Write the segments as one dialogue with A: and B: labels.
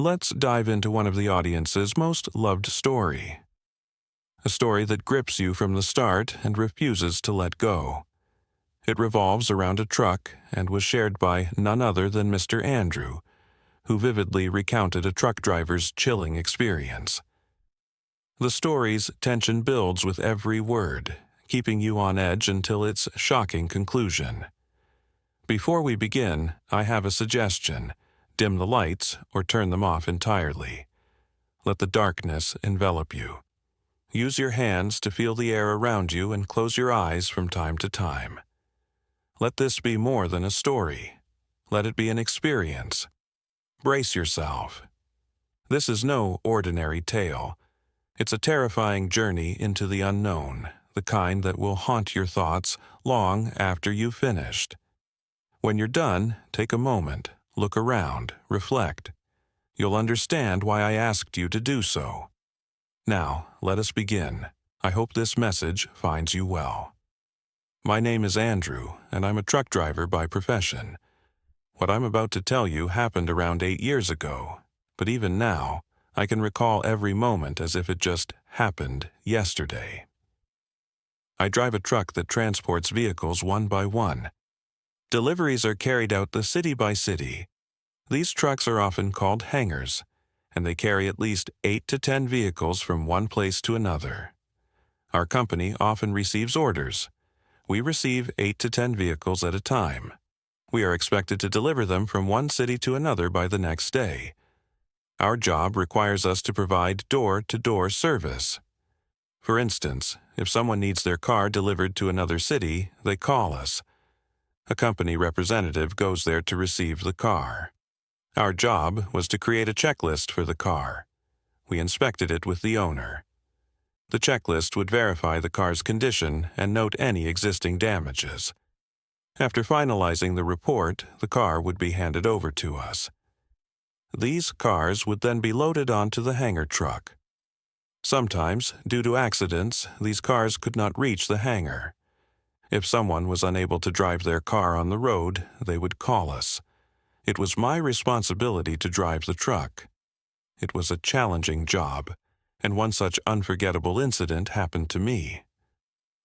A: let's dive into one of the audience's most loved story. A story that grips you from the start and refuses to let go. It revolves around a truck and was shared by none other than Mr. Andrew, who vividly recounted a truck driver's chilling experience. The story's tension builds with every word, keeping you on edge until its shocking conclusion. Before we begin, I have a suggestion. Dim the lights or turn them off entirely. Let the darkness envelop you. Use your hands to feel the air around you and close your eyes from time to time. Let this be more than a story. Let it be an experience. Brace yourself. This is no ordinary tale. It's a terrifying journey into the unknown, the kind that will haunt your thoughts long after you've finished. When you're done, take a moment, look around, reflect. You'll understand why I asked you to do so. Now, let us begin. I hope this message finds you well. My name is Andrew, and I'm a truck driver by profession. What I'm about to tell you happened around 8 years ago, but even now, I can recall every moment as if it just happened yesterday. I drive a truck that transports vehicles one by one. Deliveries are carried out the city by city. These trucks are often called hangars, and they carry at least 8 to 10 vehicles from one place to another. Our company often receives orders. We receive 8 to 10 vehicles at a time. We are expected to deliver them from one city to another by the next day. Our job requires us to provide door-to-door service. For instance, if someone needs their car delivered to another city, they call us. A company representative goes there to receive the car. Our job was to create a checklist for the car. We inspected it with the owner. The checklist would verify the car's condition and note any existing damages. After finalizing the report, the car would be handed over to us. These cars would then be loaded onto the hangar truck. Sometimes, due to accidents, these cars could not reach the hangar. If someone was unable to drive their car on the road, they would call us. It was my responsibility to drive the truck. It was a challenging job, and one such unforgettable incident happened to me.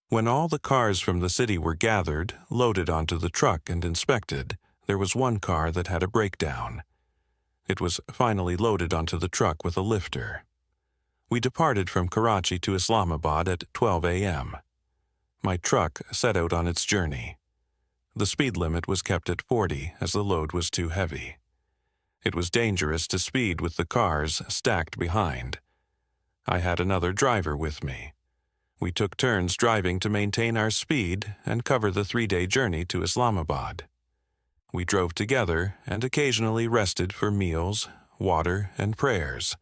A: When all the cars from the city were gathered, loaded onto the truck and inspected, there was one car that had a breakdown. It was finally loaded onto the truck with a lifter. We departed from Karachi to Islamabad at 12 a.m. My truck set out on its journey. The speed limit was kept at 40 as the load was too heavy. It was dangerous to speed with the cars stacked behind. I had another driver with me. We took turns driving to maintain our speed and cover the 3-day journey to Islamabad. We drove together and occasionally rested for meals, water, and prayers.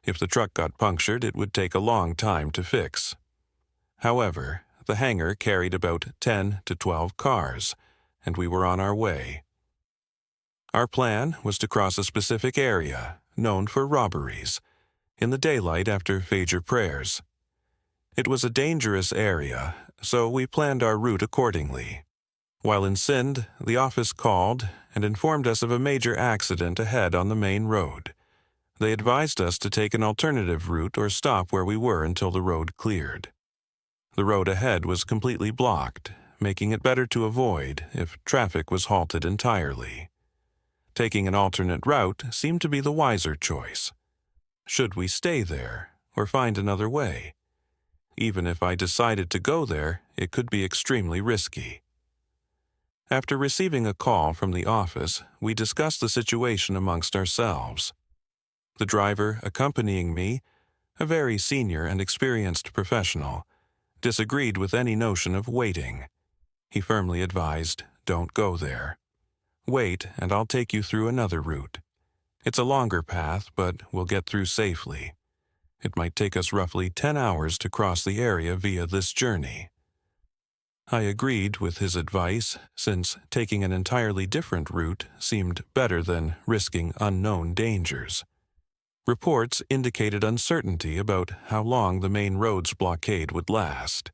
A: If the truck got punctured, it would take a long time to fix. However, the hangar carried about 10 to 12 cars, and we were on our way. Our plan was to cross a specific area, known for robberies, in the daylight after Fajr prayers. It was a dangerous area, so we planned our route accordingly. While in Sindh, the office called and informed us of a major accident ahead on the main road. They advised us to take an alternative route or stop where we were until the road cleared. The road ahead was completely blocked, making it better to avoid if traffic was halted entirely. Taking an alternate route seemed to be the wiser choice. Should we stay there or find another way? Even if I decided to go there, it could be extremely risky. After receiving a call from the office, we discussed the situation amongst ourselves. The driver accompanying me, a very senior and experienced professional, disagreed with any notion of waiting. He firmly advised, "Don't go there. Wait, and I'll take you through another route. It's a longer path, but we'll get through safely. It might take us roughly 10 hours to cross the area via this journey." I agreed with his advice, since taking an entirely different route seemed better than risking unknown dangers. Reports indicated uncertainty about how long the main road's blockade would last.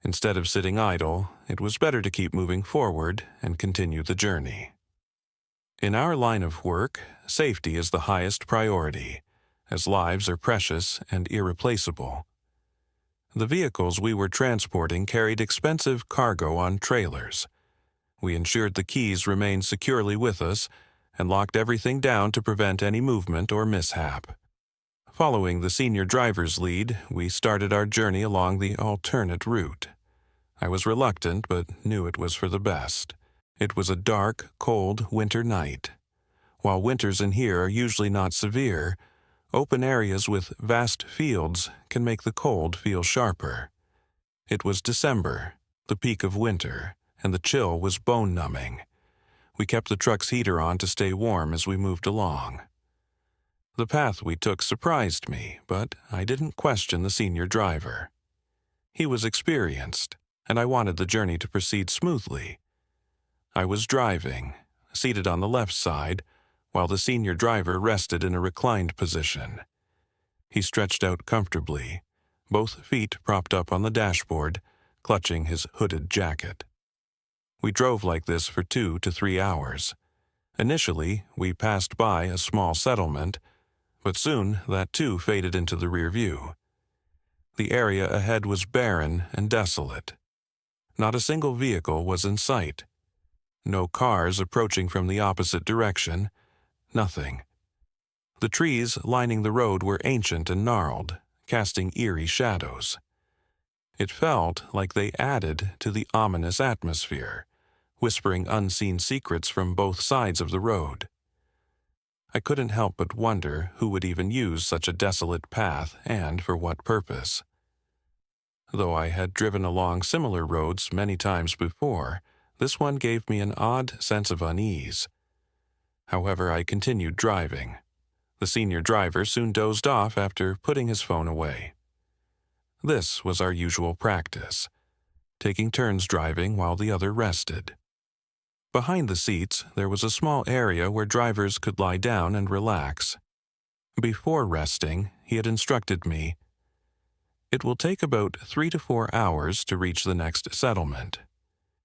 A: Instead of sitting idle, it was better to keep moving forward and continue the journey. In our line of work, safety is the highest priority, as lives are precious and irreplaceable. The vehicles we were transporting carried expensive cargo on trailers. We ensured the keys remained securely with us and locked everything down to prevent any movement or mishap. Following the senior driver's lead, we started our journey along the alternate route. I was reluctant, but knew it was for the best. It was a dark, cold winter night. While winters in here are usually not severe, open areas with vast fields can make the cold feel sharper. It was December, the peak of winter, and the chill was bone-numbing. We kept the truck's heater on to stay warm as we moved along. The path we took surprised me, but I didn't question the senior driver. He was experienced, and I wanted the journey to proceed smoothly. I was driving, seated on the left side, while the senior driver rested in a reclined position. He stretched out comfortably, both feet propped up on the dashboard, clutching his hooded jacket. We drove like this for 2 to 3 hours. Initially, we passed by a small settlement, but soon that too faded into the rear view. The area ahead was barren and desolate. Not a single vehicle was in sight. No cars approaching from the opposite direction. Nothing. The trees lining the road were ancient and gnarled, casting eerie shadows. It felt like they added to the ominous atmosphere, whispering unseen secrets from both sides of the road. I couldn't help but wonder who would even use such a desolate path and for what purpose. Though I had driven along similar roads many times before, this one gave me an odd sense of unease. However, I continued driving. The senior driver soon dozed off after putting his phone away. This was our usual practice, taking turns driving while the other rested. Behind the seats, there was a small area where drivers could lie down and relax. Before resting, he had instructed me, "It will take about 3 to 4 hours to reach the next settlement.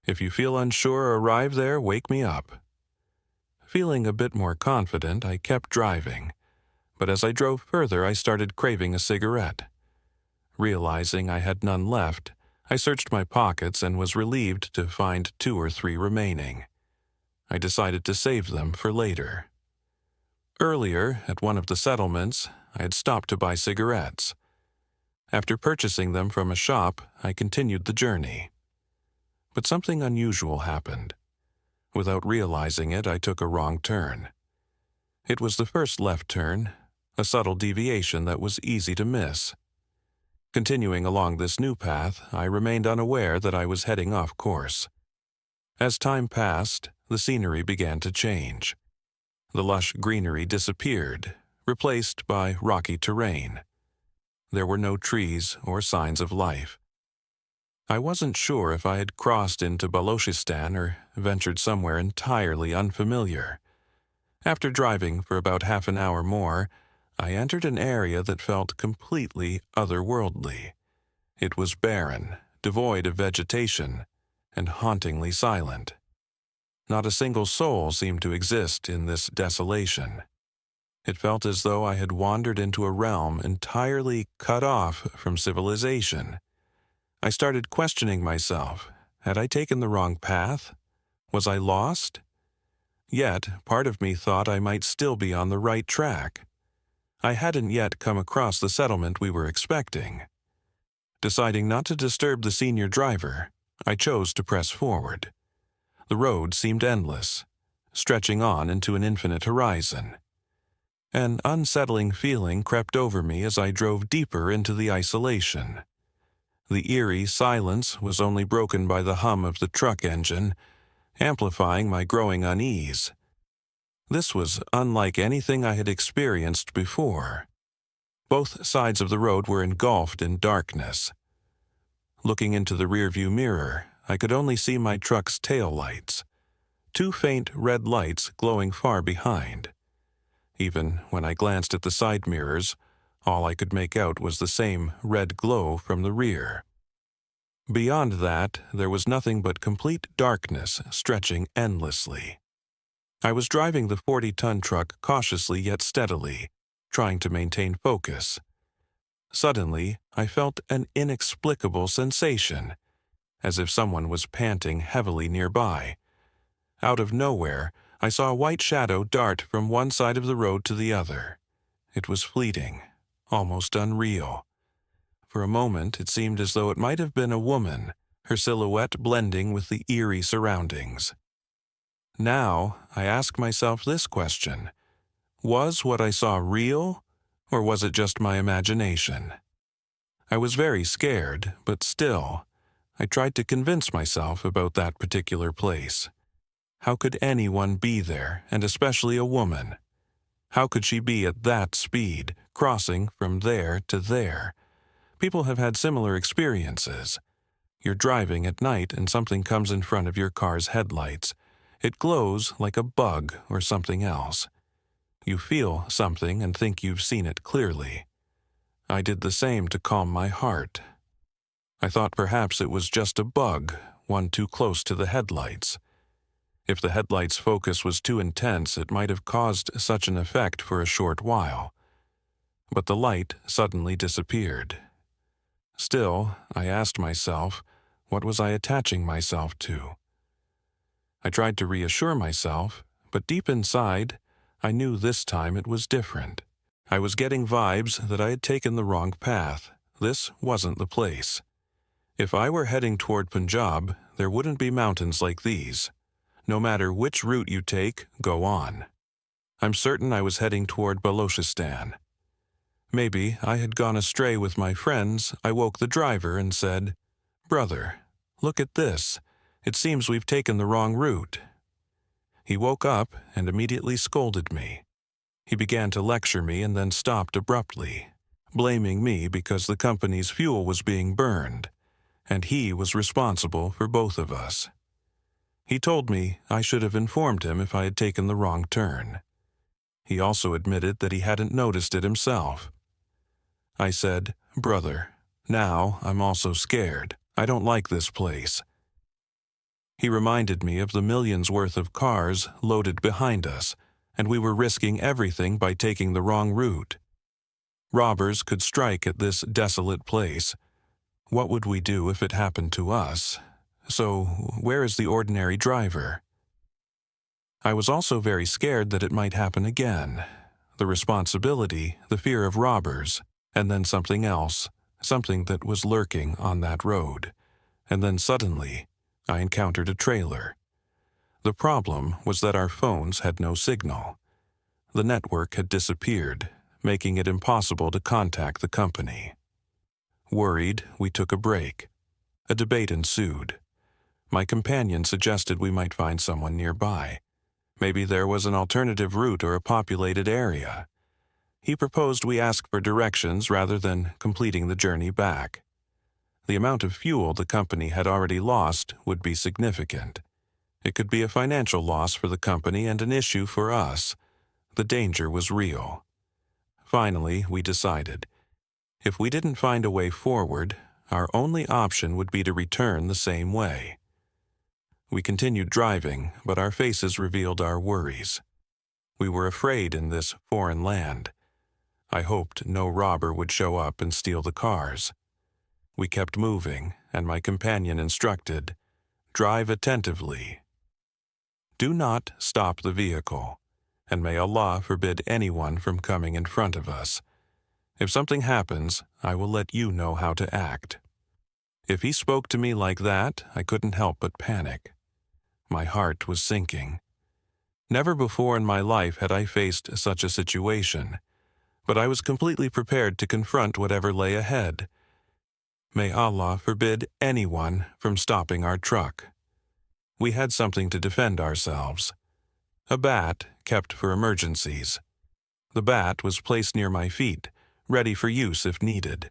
A: If you feel unsure or arrive there, wake me up." Feeling a bit more confident, I kept driving, but as I drove further, I started craving a cigarette. Realizing I had none left, I searched my pockets and was relieved to find 2 or 3 remaining. I decided to save them for later. Earlier, at one of the settlements, I had stopped to buy cigarettes. After purchasing them from a shop, I continued the journey. But something unusual happened. Without realizing it, I took a wrong turn. It was the first left turn, a subtle deviation that was easy to miss. Continuing along this new path, I remained unaware that I was heading off course. As time passed, the scenery began to change. The lush greenery disappeared, replaced by rocky terrain. There were no trees or signs of life. I wasn't sure if I had crossed into Balochistan or ventured somewhere entirely unfamiliar. After driving for about half an hour more, I entered an area that felt completely otherworldly. It was barren, devoid of vegetation, and hauntingly silent. Not a single soul seemed to exist in this desolation. It felt as though I had wandered into a realm entirely cut off from civilization. I started questioning myself. Had I taken the wrong path? Was I lost? Yet, part of me thought I might still be on the right track. I hadn't yet come across the settlement we were expecting. Deciding not to disturb the senior driver, I chose to press forward. The road seemed endless, stretching on into an infinite horizon. An unsettling feeling crept over me as I drove deeper into the isolation. The eerie silence was only broken by the hum of the truck engine, amplifying my growing unease. This was unlike anything I had experienced before. Both sides of the road were engulfed in darkness. Looking into the rearview mirror, I could only see my truck's tail lights, 2 faint red lights glowing far behind. Even when I glanced at the side mirrors, all I could make out was the same red glow from the rear. Beyond that, there was nothing but complete darkness stretching endlessly. I was driving the 40-ton truck cautiously yet steadily, trying to maintain focus. Suddenly, I felt an inexplicable sensation, as if someone was panting heavily nearby. Out of nowhere, I saw a white shadow dart from one side of the road to the other. It was fleeting, almost unreal. For a moment, it seemed as though it might have been a woman, her silhouette blending with the eerie surroundings. Now, I ask myself this question: was what I saw real, or was it just my imagination? I was very scared, but still, I tried to convince myself about that particular place. How could anyone be there, and especially a woman? How could she be at that speed, crossing from there to there? People have had similar experiences. You're driving at night and something comes in front of your car's headlights. It glows like a bug or something else. You feel something and think you've seen it clearly. I did the same to calm my heart. I thought perhaps it was just a bug, one too close to the headlights. If the headlights' focus was too intense, it might have caused such an effect for a short while. But the light suddenly disappeared. Still, I asked myself, what was I attaching myself to? I tried to reassure myself, but deep inside, I knew this time it was different. I was getting vibes that I had taken the wrong path. This wasn't the place. If I were heading toward Punjab, there wouldn't be mountains like these. No matter which route you take, go on. I'm certain I was heading toward Balochistan. Maybe I had gone astray with my friends. I woke the driver and said, "Brother, look at this. It seems we've taken the wrong route." He woke up and immediately scolded me. He began to lecture me and then stopped abruptly, blaming me because the company's fuel was being burned, and he was responsible for both of us. He told me I should have informed him if I had taken the wrong turn. He also admitted that he hadn't noticed it himself. I said, "Brother, now I'm also scared. I don't like this place." He reminded me of the millions worth of cars loaded behind us, and we were risking everything by taking the wrong route. Robbers could strike at this desolate place. What would we do if it happened to us? So, where is the ordinary driver? I was also very scared that it might happen again. The responsibility, the fear of robbers, and then something else, something that was lurking on that road. And then suddenly, I encountered a trailer. The problem was that our phones had no signal. The network had disappeared, making it impossible to contact the company. Worried, we took a break. A debate ensued. My companion suggested we might find someone nearby. Maybe there was an alternative route or a populated area. He proposed we ask for directions rather than completing the journey back. The amount of fuel the company had already lost would be significant. It could be a financial loss for the company and an issue for us. The danger was real. Finally, we decided. If we didn't find a way forward, our only option would be to return the same way. We continued driving, but our faces revealed our worries. We were afraid in this foreign land. I hoped no robber would show up and steal the cars. We kept moving, and my companion instructed, "Drive attentively. Do not stop the vehicle, and may Allah forbid anyone from coming in front of us. If something happens, I will let you know how to act." If he spoke to me like that, I couldn't help but panic. My heart was sinking. Never before in my life had I faced such a situation, but I was completely prepared to confront whatever lay ahead. May Allah forbid anyone from stopping our truck. We had something to defend ourselves. A bat kept for emergencies. The bat was placed near my feet, ready for use if needed.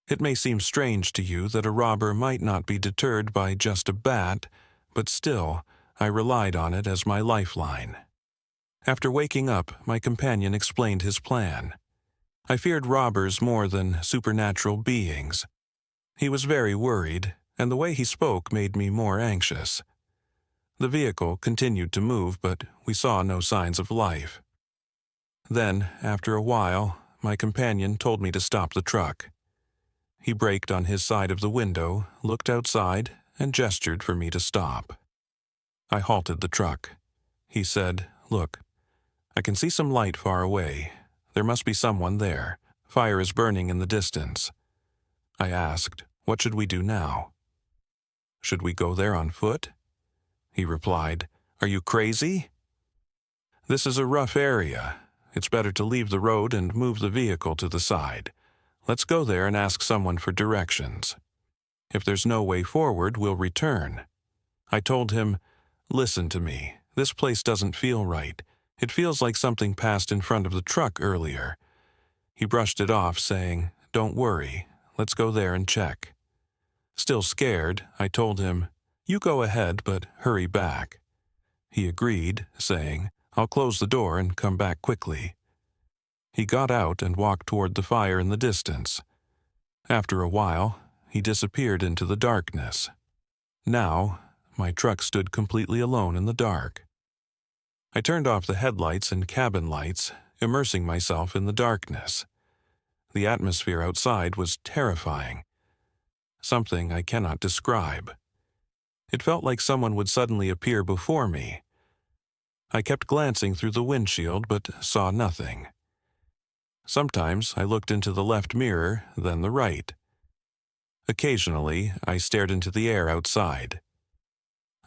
A: It may seem strange to you that a robber might not be deterred by just a bat, but still, I relied on it as my lifeline. After waking up, my companion explained his plan. I feared robbers more than supernatural beings. He was very worried, and the way he spoke made me more anxious. The vehicle continued to move, but we saw no signs of life. Then, after a while, my companion told me to stop the truck. He braked on his side of the window, looked outside, and gestured for me to stop. I halted the truck. He said, "Look, I can see some light far away. There must be someone there. Fire is burning in the distance." I asked, "What should we do now?" "Should we go there on foot?" He replied, "Are you crazy? This is a rough area. It's better to leave the road and move the vehicle to the side. Let's go there and ask someone for directions. If there's no way forward, we'll return." I told him, "Listen to me. This place doesn't feel right. It feels like something passed in front of the truck earlier." He brushed it off, saying, "Don't worry. Let's go there and check." Still scared, I told him, "You go ahead, but hurry back." He agreed, saying, "I'll close the door and come back quickly." He got out and walked toward the fire in the distance. After a while, he disappeared into the darkness. Now, my truck stood completely alone in the dark. I turned off the headlights and cabin lights, immersing myself in the darkness. The atmosphere outside was terrifying. Something I cannot describe. It felt like someone would suddenly appear before me. I kept glancing through the windshield but saw nothing. Sometimes I looked into the left mirror, then the right. Occasionally, I stared into the air outside.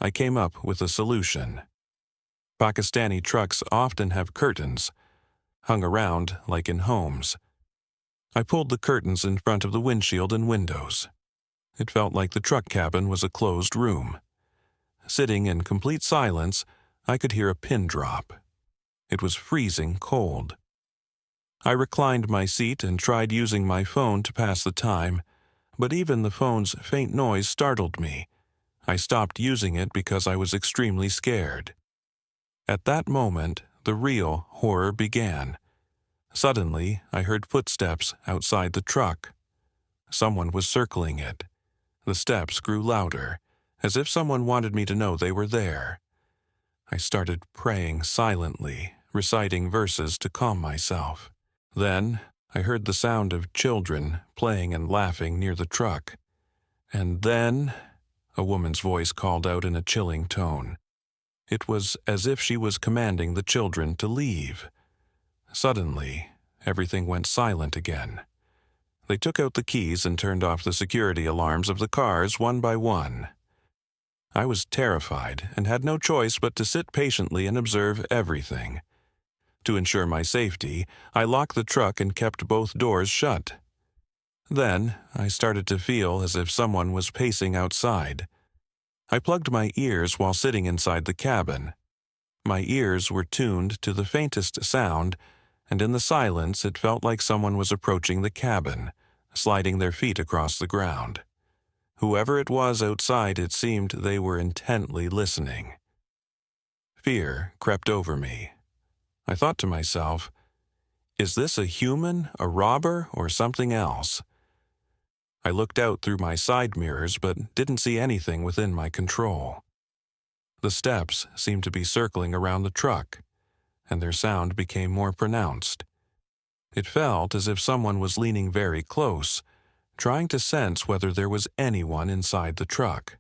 A: I came up with a solution. Pakistani trucks often have curtains, hung around like in homes. I pulled the curtains in front of the windshield and windows. It felt like the truck cabin was a closed room. Sitting in complete silence, I could hear a pin drop. It was freezing cold. I reclined my seat and tried using my phone to pass the time, but even the phone's faint noise startled me. I stopped using it because I was extremely scared. At that moment, the real horror began. Suddenly, I heard footsteps outside the truck. Someone was circling it. The steps grew louder, as if someone wanted me to know they were there. I started praying silently, reciting verses to calm myself. Then, I heard the sound of children playing and laughing near the truck. And then, a woman's voice called out in a chilling tone. It was as if she was commanding the children to leave. Suddenly, everything went silent again. They took out the keys and turned off the security alarms of the cars one by one. I was terrified and had no choice but to sit patiently and observe everything. To ensure my safety, I locked the truck and kept both doors shut. Then, I started to feel as if someone was pacing outside. I plugged my ears while sitting inside the cabin. My ears were tuned to the faintest sound, and in the silence it felt like someone was approaching the cabin, sliding their feet across the ground. Whoever it was outside, it seemed they were intently listening. Fear crept over me. I thought to myself, is this a human, a robber, or something else? I looked out through my side mirrors but didn't see anything within my control. The steps seemed to be circling around the truck, and their sound became more pronounced. It felt as if someone was leaning very close, trying to sense whether there was anyone inside the truck.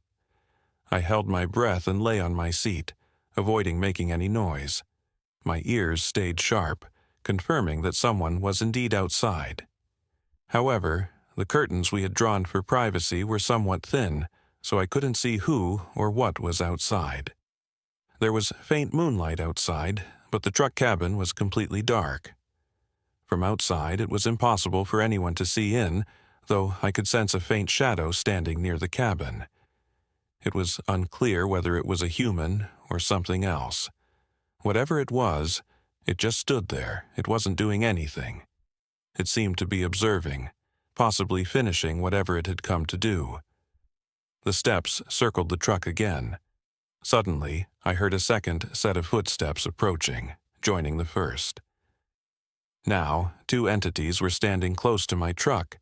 A: I held my breath and lay on my seat, avoiding making any noise. My ears stayed sharp, confirming that someone was indeed outside. However, the curtains we had drawn for privacy were somewhat thin, so I couldn't see who or what was outside. There was faint moonlight outside, but the truck cabin was completely dark. From outside, it was impossible for anyone to see in, though I could sense a faint shadow standing near the cabin. It was unclear whether it was a human or something else. Whatever it was, it just stood there. It wasn't doing anything. It seemed to be observing, possibly finishing whatever it had come to do. The steps circled the truck again. Suddenly, I heard a second set of footsteps approaching, joining the first. Now, two entities were standing close to my truck.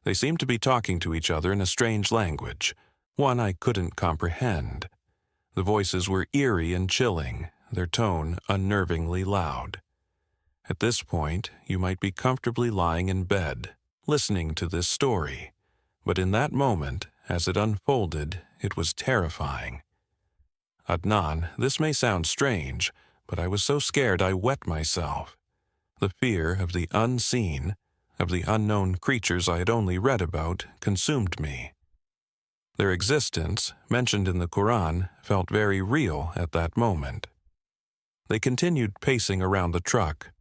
A: They seemed to be talking to each other in a strange language, one I couldn't comprehend. The voices were eerie and chilling, their tone unnervingly loud. At this point, you might be comfortably lying in bed, listening to this story, but in that moment, as it unfolded, it was terrifying. Adnan, this may sound strange, but I was so scared I wet myself. The fear of the unseen, of the unknown creatures I had only read about, consumed me. Their existence, mentioned in the Quran, felt very real at that moment. They continued pacing around the truck.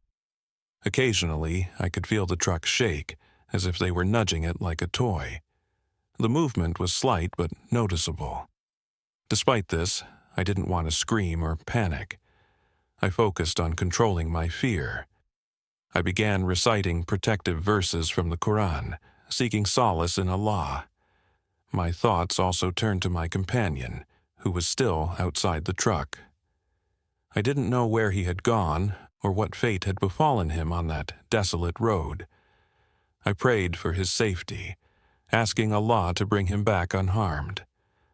A: Occasionally, I could feel the truck shake, as if they were nudging it like a toy. The movement was slight but noticeable. Despite this, I didn't want to scream or panic. I focused on controlling my fear. I began reciting protective verses from the Quran, seeking solace in Allah. My thoughts also turned to my companion, who was still outside the truck. I didn't know where he had gone or what fate had befallen him on that desolate road. I prayed for his safety, asking Allah to bring him back unharmed.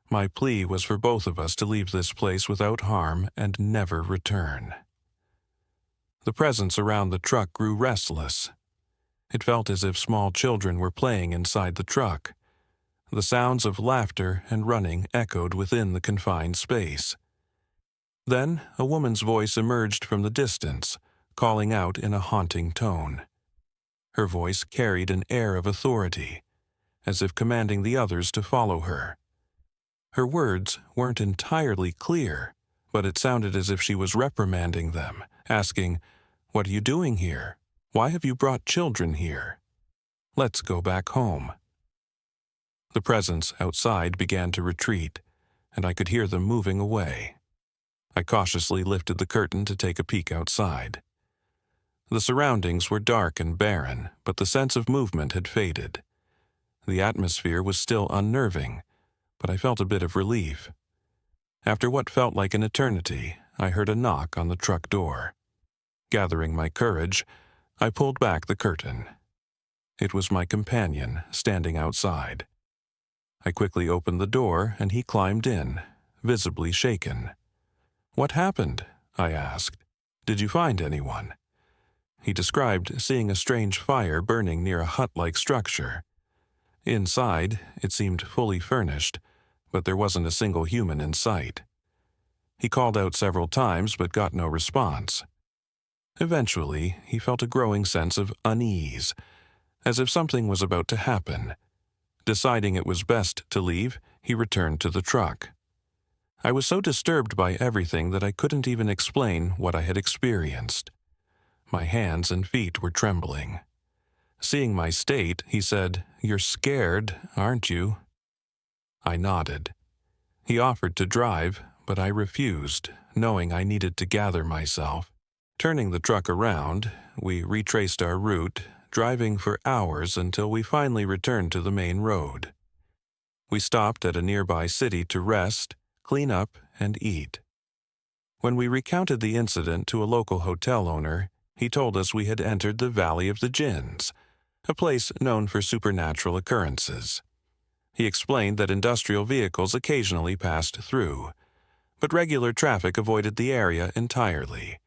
A: My plea was for both of us to leave this place without harm and never return. The presence around the truck grew restless. It felt as if small children were playing inside the truck. The sounds of laughter and running echoed within the confined space. Then a woman's voice emerged from the distance, calling out in a haunting tone. Her voice carried an air of authority, as if commanding the others to follow her. Her words weren't entirely clear, but it sounded as if she was reprimanding them, asking, "What are you doing here? Why have you brought children here? Let's go back home." The presence outside began to retreat, and I could hear them moving away. I cautiously lifted the curtain to take a peek outside. The surroundings were dark and barren, but the sense of movement had faded. The atmosphere was still unnerving, but I felt a bit of relief. After what felt like an eternity, I heard a knock on the truck door. Gathering my courage, I pulled back the curtain. It was my companion, standing outside. I quickly opened the door, and he climbed in, visibly shaken. "What happened?" I asked. "Did you find anyone?" He described seeing a strange fire burning near a hut-like structure. Inside, it seemed fully furnished, but there wasn't a single human in sight. He called out several times but got no response. Eventually, he felt a growing sense of unease, as if something was about to happen. Deciding it was best to leave, he returned to the truck. I was so disturbed by everything that I couldn't even explain what I had experienced. My hands and feet were trembling. Seeing my state, he said, "You're scared, aren't you?" I nodded. He offered to drive, but I refused, knowing I needed to gather myself. Turning the truck around, we retraced our route, driving for hours until we finally returned to the main road. We stopped at a nearby city to rest, clean up, and eat. When we recounted the incident to a local hotel owner, he told us we had entered the Valley of the Jinns, a place known for supernatural occurrences. He explained that industrial vehicles occasionally passed through, but regular traffic avoided the area entirely.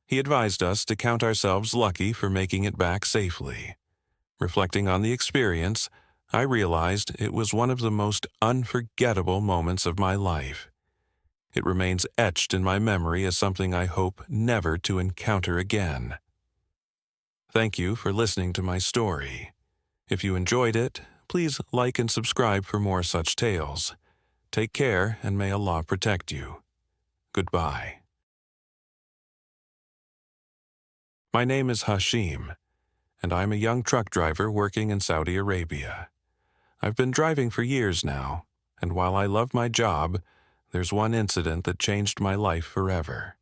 A: He advised us to count ourselves lucky for making it back safely. Reflecting on the experience, I realized it was one of the most unforgettable moments of my life. It remains etched in my memory as something I hope never to encounter again. Thank you for listening to my story. If you enjoyed it, please like and subscribe for more such tales. Take care, and may Allah protect you. Goodbye. My name is Hashim, and I'm a young truck driver working in Saudi Arabia. I've been driving for years now, and while I love my job, there's one incident that changed my life forever.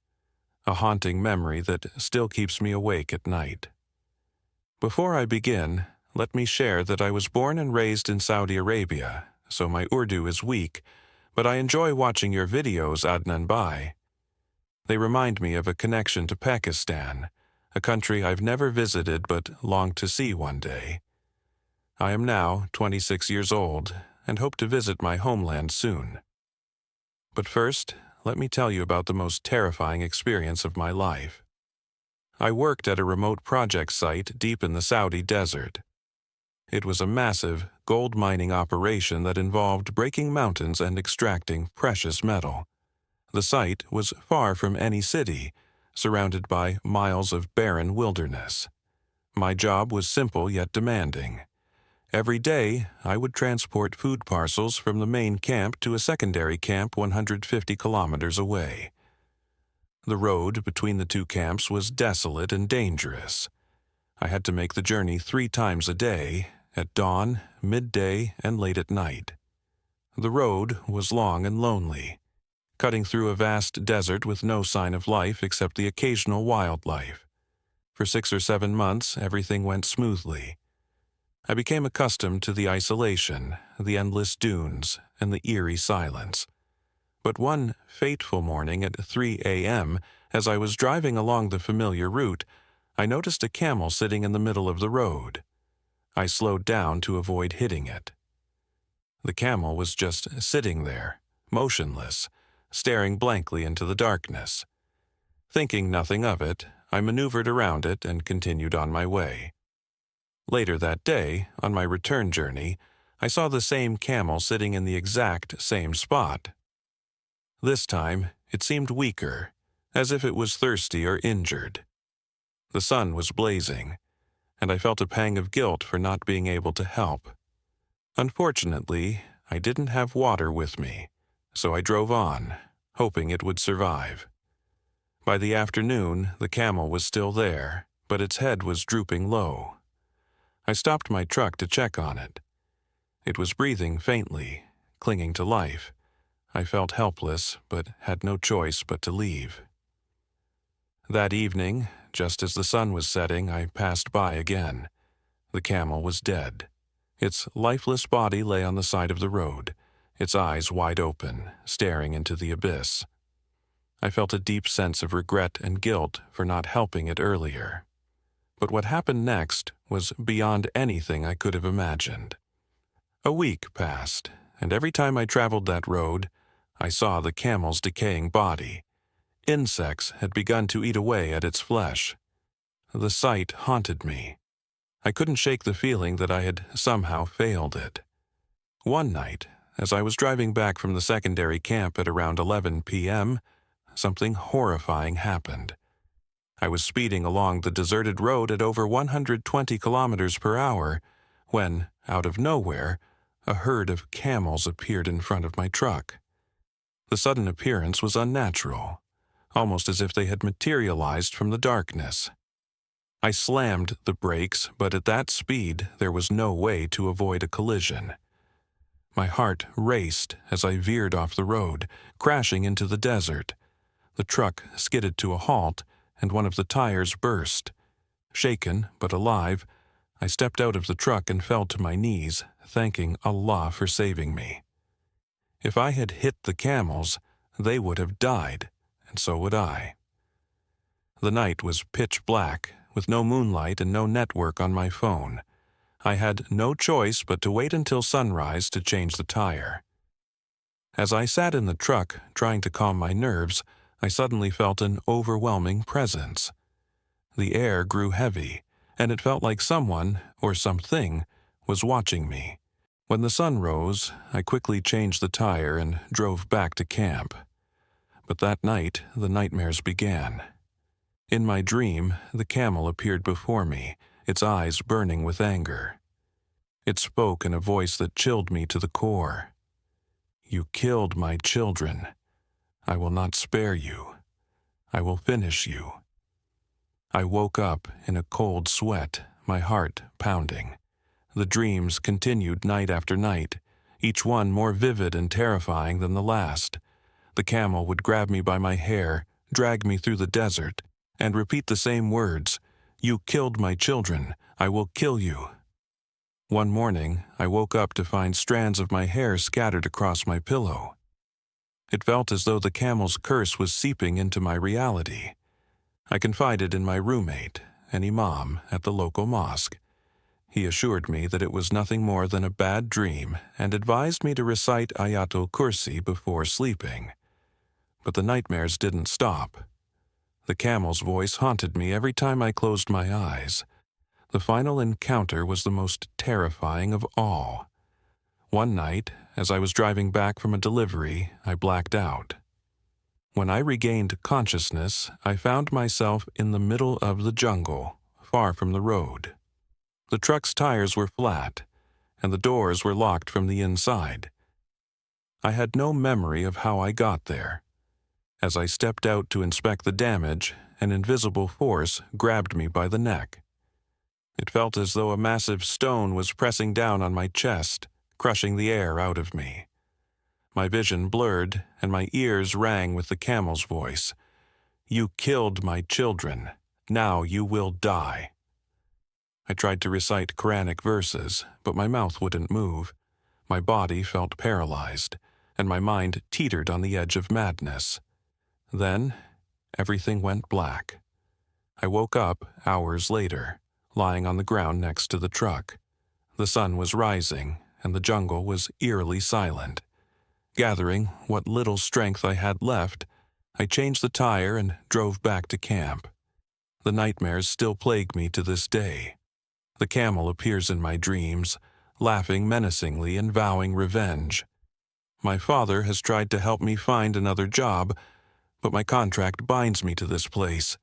A: A haunting memory that still keeps me awake at night. Before I begin, let me share that I was born and raised in Saudi Arabia, so my Urdu is weak, but I enjoy watching your videos, Adnan Bhai. They remind me of a connection to Pakistan, a country I've never visited but long to see one day. I am now 26 years old and hope to visit my homeland soon. But first, let me tell you about the most terrifying experience of my life. I worked at a remote project site deep in the Saudi desert. It was a massive, gold mining operation that involved breaking mountains and extracting precious metal. The site was far from any city, surrounded by miles of barren wilderness. My job was simple yet demanding. Every day, I would transport food parcels from the main camp to a secondary camp 150 kilometers away. The road between the two camps was desolate and dangerous. I had to make the journey 3 times a day, at dawn, midday, and late at night. The road was long and lonely, cutting through a vast desert with no sign of life except the occasional wildlife. For 6 or 7 months, everything went smoothly. I became accustomed to the isolation, the endless dunes, and the eerie silence. But one fateful morning at 3 a.m., as I was driving along the familiar route, I noticed a camel sitting in the middle of the road. I slowed down to avoid hitting it. The camel was just sitting there, motionless, staring blankly into the darkness. Thinking nothing of it, I maneuvered around it and continued on my way. Later that day, on my return journey, I saw the same camel sitting in the exact same spot. This time, it seemed weaker, as if it was thirsty or injured. The sun was blazing, and I felt a pang of guilt for not being able to help. Unfortunately, I didn't have water with me, so I drove on, hoping it would survive. By the afternoon, the camel was still there, but its head was drooping low. I stopped my truck to check on it. It was breathing faintly, clinging to life. I felt helpless, but had no choice but to leave. That evening, just as the sun was setting, I passed by again. The camel was dead. Its lifeless body lay on the side of the road, its eyes wide open, staring into the abyss. I felt a deep sense of regret and guilt for not helping it earlier. But what happened next was beyond anything I could have imagined. A week passed, and every time I traveled that road, I saw the camel's decaying body. Insects had begun to eat away at its flesh. The sight haunted me. I couldn't shake the feeling that I had somehow failed it. One night, as I was driving back from the secondary camp at around 11 p.m., something horrifying happened. I was speeding along the deserted road at over 120 kilometers per hour when, out of nowhere, a herd of camels appeared in front of my truck. The sudden appearance was unnatural, almost as if they had materialized from the darkness. I slammed the brakes, but at that speed there was no way to avoid a collision. My heart raced as I veered off the road, crashing into the desert. The truck skidded to a halt, and one of the tires burst. Shaken but alive, I stepped out of the truck and fell to my knees, thanking Allah for saving me. If I had hit the camels, they would have died, and so would I. The night was pitch black, with no moonlight and no network on my phone. I had no choice but to wait until sunrise to change the tire. As I sat in the truck, trying to calm my nerves, I suddenly felt an overwhelming presence. The air grew heavy, and it felt like someone, or something, was watching me. When the sun rose, I quickly changed the tire and drove back to camp. But that night, the nightmares began. In my dream, the camel appeared before me, its eyes burning with anger. It spoke in a voice that chilled me to the core. "You killed my children. I will not spare you. I will finish you." I woke up in a cold sweat, my heart pounding. The dreams continued night after night, each one more vivid and terrifying than the last. The camel would grab me by my hair, drag me through the desert, and repeat the same words, "You killed my children. I will kill you." One morning, I woke up to find strands of my hair scattered across my pillow. It felt as though the camel's curse was seeping into my reality. I confided in my roommate, an imam at the local mosque. He assured me that it was nothing more than a bad dream and advised me to recite Ayatul Kursi before sleeping. But the nightmares didn't stop. The camel's voice haunted me every time I closed my eyes. The final encounter was the most terrifying of all. One night, as I was driving back from a delivery, I blacked out. When I regained consciousness, I found myself in the middle of the jungle, far from the road. The truck's tires were flat, and the doors were locked from the inside. I had no memory of how I got there. As I stepped out to inspect the damage, an invisible force grabbed me by the neck. It felt as though a massive stone was pressing down on my chest, crushing the air out of me. My vision blurred, and my ears rang with the camel's voice. "You killed my children. Now you will die." I tried to recite Quranic verses, but my mouth wouldn't move. My body felt paralyzed, and my mind teetered on the edge of madness. Then, everything went black. I woke up hours later, lying on the ground next to the truck. The sun was rising, and the jungle was eerily silent. Gathering what little strength I had left, I changed the tire and drove back to camp. The nightmares still plague me to this day. The camel appears in my dreams, laughing menacingly and vowing revenge. My father has tried to help me find another job, but my contract binds me to this place.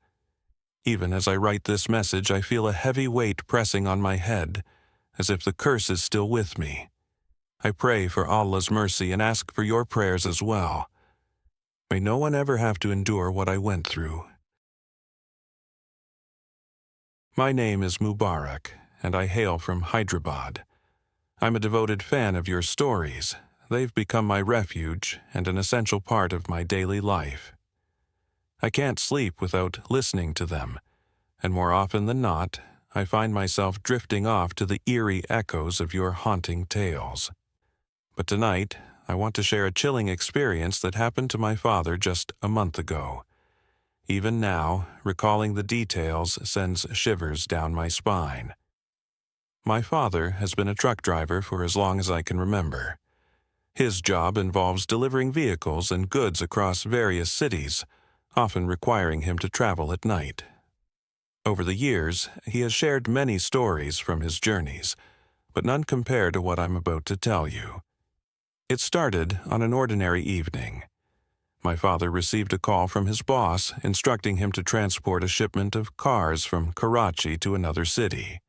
A: Even as I write this message, I feel a heavy weight pressing on my head, as if the curse is still with me. I pray for Allah's mercy and ask for your prayers as well. May no one ever have to endure what I went through. My name is Mubarak, and I hail from Hyderabad. I'm a devoted fan of your stories. They've become my refuge and an essential part of my daily life. I can't sleep without listening to them, and more often than not, I find myself drifting off to the eerie echoes of your haunting tales. But tonight, I want to share a chilling experience that happened to my father just a month ago. Even now, recalling the details sends shivers down my spine. My father has been a truck driver for as long as I can remember. His job involves delivering vehicles and goods across various cities, often requiring him to travel at night. Over the years, he has shared many stories from his journeys, but none compare to what I'm about to tell you. It started on an ordinary evening. My father received a call from his boss instructing him to transport a shipment of cars from Karachi to another city,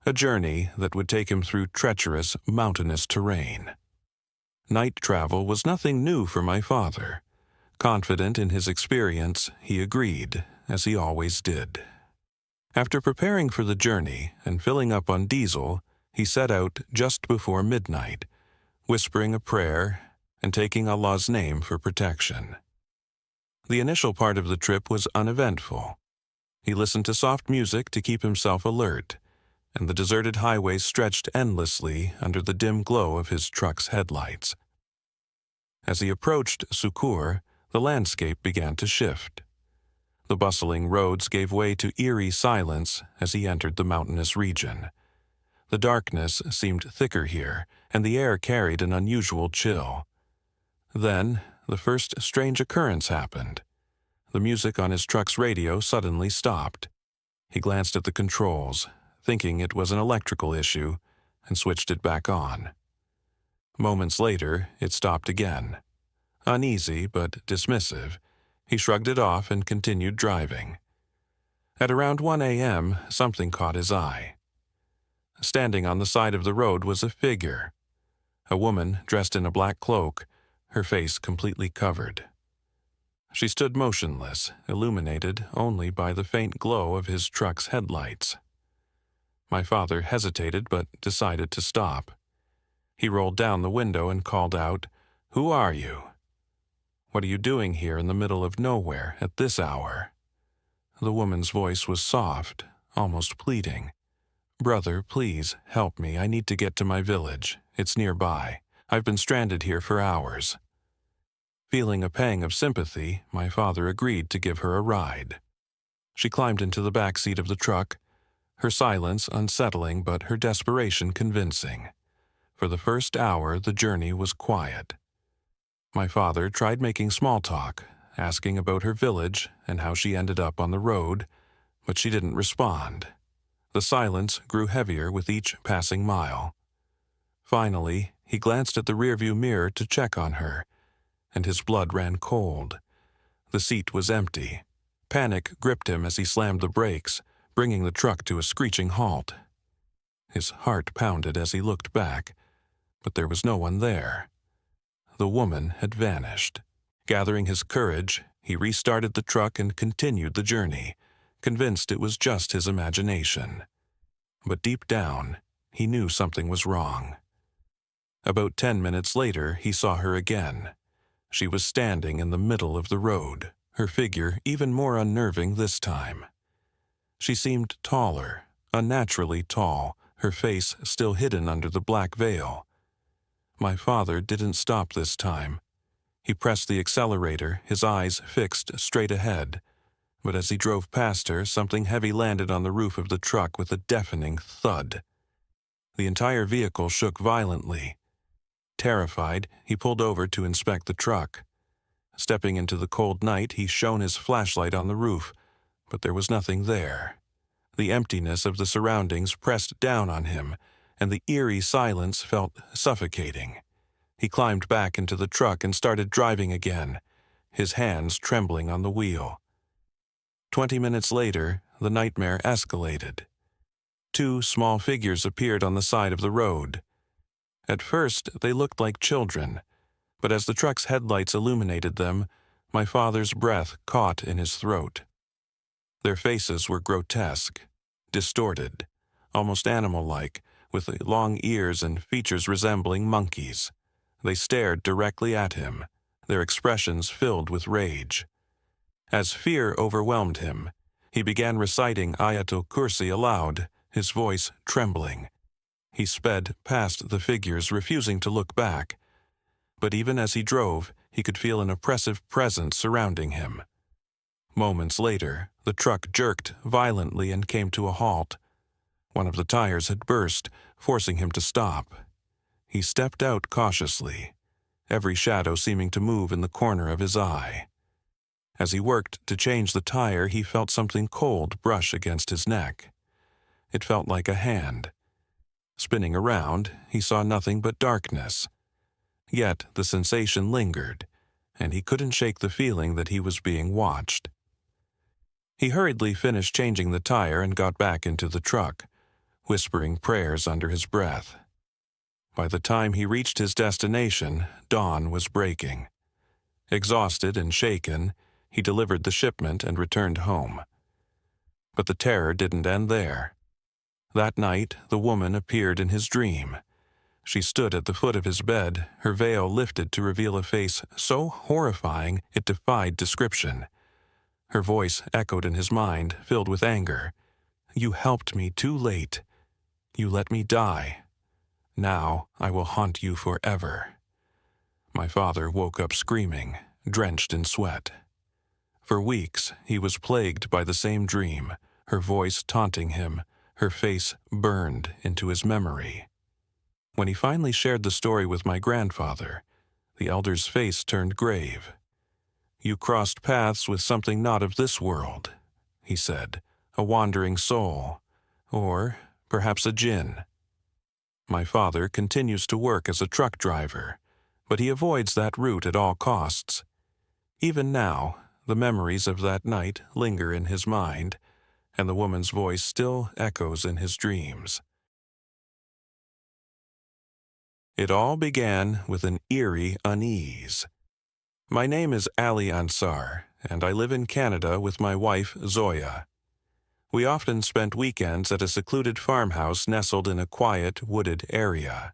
A: a journey that would take him through treacherous, mountainous terrain. Night travel was nothing new for my father. Confident in his experience, he agreed, as he always did. After preparing for the journey and filling up on diesel, he set out just before midnight, whispering a prayer and taking Allah's name for protection. The initial part of the trip was uneventful. He listened to soft music to keep himself alert, and the deserted highway stretched endlessly under the dim glow of his truck's headlights. As he approached Sukur, the landscape began to shift. The bustling roads gave way to eerie silence as he entered the mountainous region. The darkness seemed thicker here, and the air carried an unusual chill. Then, the first strange occurrence happened. The music on his truck's radio suddenly stopped. He glanced at the controls, thinking it was an electrical issue, and switched it back on. Moments later, it stopped again. Uneasy but dismissive, he shrugged it off and continued driving. At around 1 a.m., something caught his eye. Standing on the side of the road was a figure. A woman dressed in a black cloak, her face completely covered. She stood motionless, illuminated only by the faint glow of his truck's headlights. My father hesitated but decided to stop. He rolled down the window and called out, "Who are you? What are you doing here in the middle of nowhere at this hour?" The woman's voice was soft, almost pleading. "Brother, please, help me. I need to get to my village. It's nearby. I've been stranded here for hours." Feeling a pang of sympathy, my father agreed to give her a ride. She climbed into the back seat of the truck, her silence unsettling but her desperation convincing. For the first hour, the journey was quiet. My father tried making small talk, asking about her village and how she ended up on the road, but she didn't respond. The silence grew heavier with each passing mile. Finally, he glanced at the rearview mirror to check on her, and his blood ran cold. The seat was empty. Panic gripped him as he slammed the brakes, bringing the truck to a screeching halt. His heart pounded as he looked back, but there was no one there. The woman had vanished. Gathering his courage, he restarted the truck and continued the journey, convinced it was just his imagination. But deep down, he knew something was wrong. About 10 minutes later, he saw her again. She was standing in the middle of the road, her figure even more unnerving this time. She seemed taller, unnaturally tall, her face still hidden under the black veil. My father didn't stop this time. He pressed the accelerator, his eyes fixed straight ahead. But as he drove past her, something heavy landed on the roof of the truck with a deafening thud. The entire vehicle shook violently. Terrified, he pulled over to inspect the truck. Stepping into the cold night, he shone his flashlight on the roof, but there was nothing there. The emptiness of the surroundings pressed down on him, and the eerie silence felt suffocating. He climbed back into the truck and started driving again, his hands trembling on the wheel. 20 minutes later, the nightmare escalated. 2 small figures appeared on the side of the road. At first, they looked like children, but as the truck's headlights illuminated them, my father's breath caught in his throat. Their faces were grotesque, distorted, almost animal-like, with long ears and features resembling monkeys. They stared directly at him, their expressions filled with rage. As fear overwhelmed him, he began reciting Ayatul Kursi aloud, his voice trembling. He sped past the figures, refusing to look back. But even as he drove, he could feel an oppressive presence surrounding him. Moments later, the truck jerked violently and came to a halt. One of the tires had burst, forcing him to stop. He stepped out cautiously, every shadow seeming to move in the corner of his eye. As he worked to change the tire, he felt something cold brush against his neck. It felt like a hand. Spinning around, he saw nothing but darkness. Yet the sensation lingered, and he couldn't shake the feeling that he was being watched. He hurriedly finished changing the tire and got back into the truck, whispering prayers under his breath. By the time he reached his destination, dawn was breaking. Exhausted and shaken, he delivered the shipment and returned home. But the terror didn't end there. That night, the woman appeared in his dream. She stood at the foot of his bed, her veil lifted to reveal a face so horrifying it defied description. Her voice echoed in his mind, filled with anger. "You helped me too late. You let me die. Now I will haunt you forever." My father woke up screaming, drenched in sweat. For weeks, he was plagued by the same dream, her voice taunting him, her face burned into his memory. When he finally shared the story with my grandfather, the elder's face turned grave. "You crossed paths with something not of this world," he said, "a wandering soul, or perhaps a jinn." My father continues to work as a truck driver, but he avoids that route at all costs. Even now, the memories of that night linger in his mind, and the woman's voice still echoes in his dreams. It all began with an eerie unease. My name is Ali Ansar, and I live in Canada with my wife, Zoya. We often spent weekends at a secluded farmhouse nestled in a quiet, wooded area.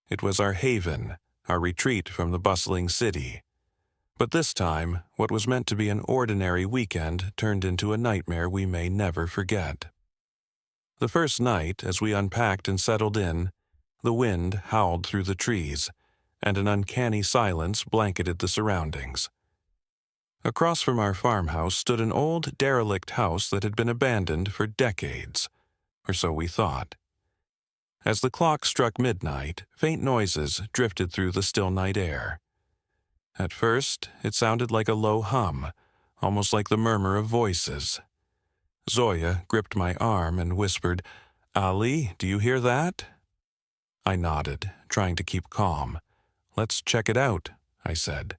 A: It was our haven, our retreat from the bustling city. But this time, what was meant to be an ordinary weekend turned into a nightmare we may never forget. The first night, as we unpacked and settled in, the wind howled through the trees, and an uncanny silence blanketed the surroundings. Across from our farmhouse stood an old, derelict house that had been abandoned for decades, or so we thought. As the clock struck midnight, faint noises drifted through the still night air. At first, it sounded like a low hum, almost like the murmur of voices. Zoya gripped my arm and whispered, "Ali, do you hear that?" I nodded, trying to keep calm. "Let's check it out," I said,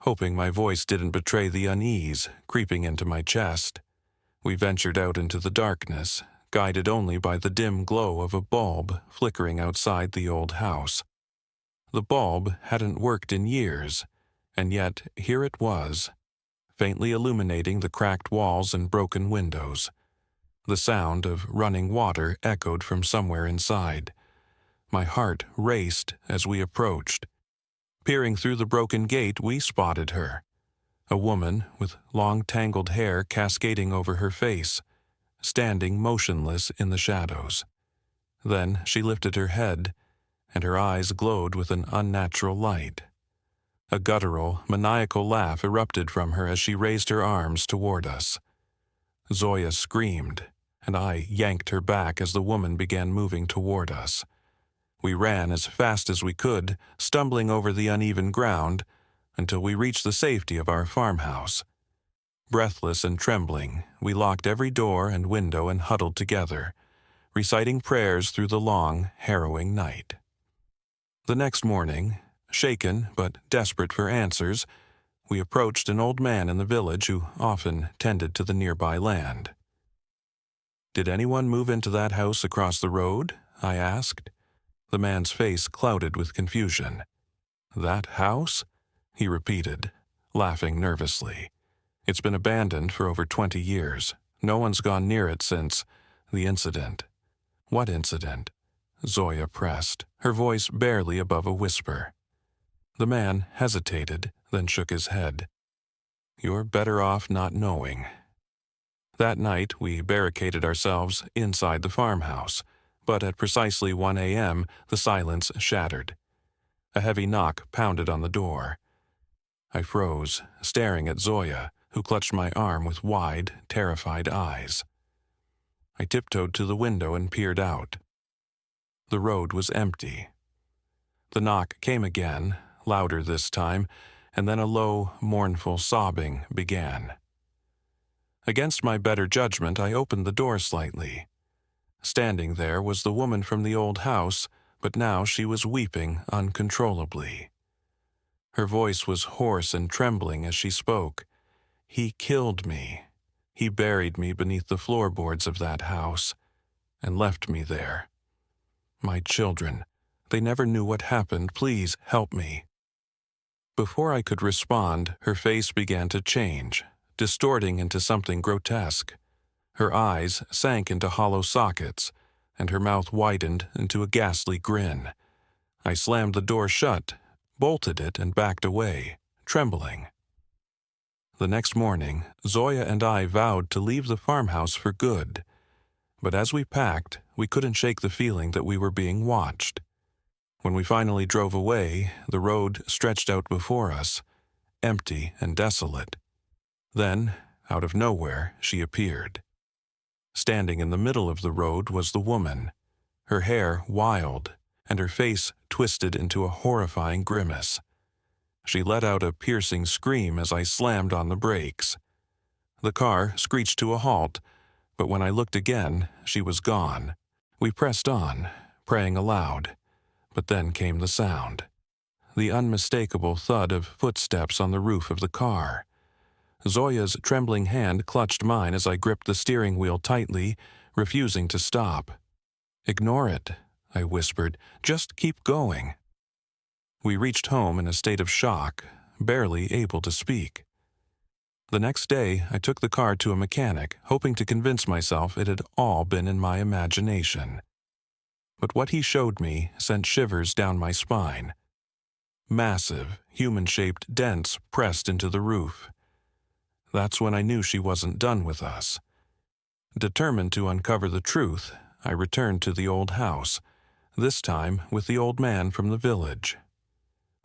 A: hoping my voice didn't betray the unease creeping into my chest. We ventured out into the darkness, guided only by the dim glow of a bulb flickering outside the old house. The bulb hadn't worked in years, and yet here it was, faintly illuminating the cracked walls and broken windows. The sound of running water echoed from somewhere inside. My heart raced as we approached. Peering through the broken gate, we spotted her. A woman with long tangled hair cascading over her face, standing motionless in the shadows. Then she lifted her head, and her eyes glowed with an unnatural light. A guttural, maniacal laugh erupted from her as she raised her arms toward us. Zoya screamed, and I yanked her back as the woman began moving toward us. We ran as fast as we could, stumbling over the uneven ground, until we reached the safety of our farmhouse. Breathless and trembling, we locked every door and window and huddled together, reciting prayers through the long, harrowing night. The next morning, shaken but desperate for answers, we approached an old man in the village who often tended to the nearby land. "Did anyone move into that house across the road?" I asked. The man's face clouded with confusion. "That house?" he repeated, laughing nervously. "It's been abandoned for over 20 years. No one's gone near it since the incident." "What incident?" Zoya pressed, her voice barely above a whisper. The man hesitated, then shook his head. "You're better off not knowing." That night, we barricaded ourselves inside the farmhouse, but at precisely 1 a.m., the silence shattered. A heavy knock pounded on the door. I froze, staring at Zoya, who clutched my arm with wide, terrified eyes. I tiptoed to the window and peered out. The road was empty. The knock came again, louder this time, and then a low, mournful sobbing began. Against my better judgment, I opened the door slightly. Standing there was the woman from the old house, but now she was weeping uncontrollably. Her voice was hoarse and trembling as she spoke. "He killed me. He buried me beneath the floorboards of that house, and left me there. My children, they never knew what happened. Please help me." Before I could respond, her face began to change, distorting into something grotesque. Her eyes sank into hollow sockets, and her mouth widened into a ghastly grin. I slammed the door shut, bolted it, and backed away, trembling. The next morning, Zoya and I vowed to leave the farmhouse for good. But as we packed, we couldn't shake the feeling that we were being watched. When we finally drove away, the road stretched out before us, empty and desolate. Then, out of nowhere, she appeared. Standing in the middle of the road was the woman, her hair wild, and her face twisted into a horrifying grimace. She let out a piercing scream as I slammed on the brakes. The car screeched to a halt, but when I looked again, she was gone. We pressed on, praying aloud, but then came the sound. The unmistakable thud of footsteps on the roof of the car. Zoya's trembling hand clutched mine as I gripped the steering wheel tightly, refusing to stop. "Ignore it," I whispered. "Just keep going." We reached home in a state of shock, barely able to speak. The next day, I took the car to a mechanic, hoping to convince myself it had all been in my imagination. But what he showed me sent shivers down my spine. Massive, human-shaped dents pressed into the roof. That's when I knew she wasn't done with us. Determined to uncover the truth, I returned to the old house, this time with the old man from the village.